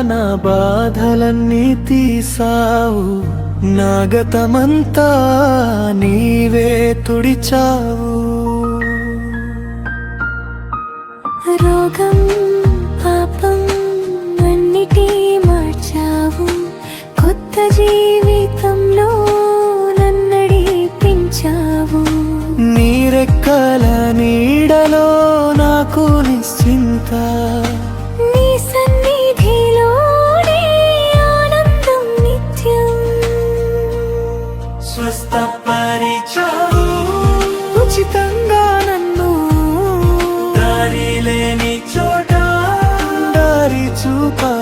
నా బాధలన్నీ తీసావు, నా గతమంతా నీవే తుడిచావు. రోగం పాపం అన్నిటి మార్చావు, కొత్త జీవితంలో నన్నడిపించావు. నీరెక్కల నీడలో నాకు నిశ్చింత, నీ సన్నిధిలోనే ఆనందం నిత్యం. స్వస్థపరిచావు ఉచితంగా నన్ను, దారి లేని చోట దారి చూపా.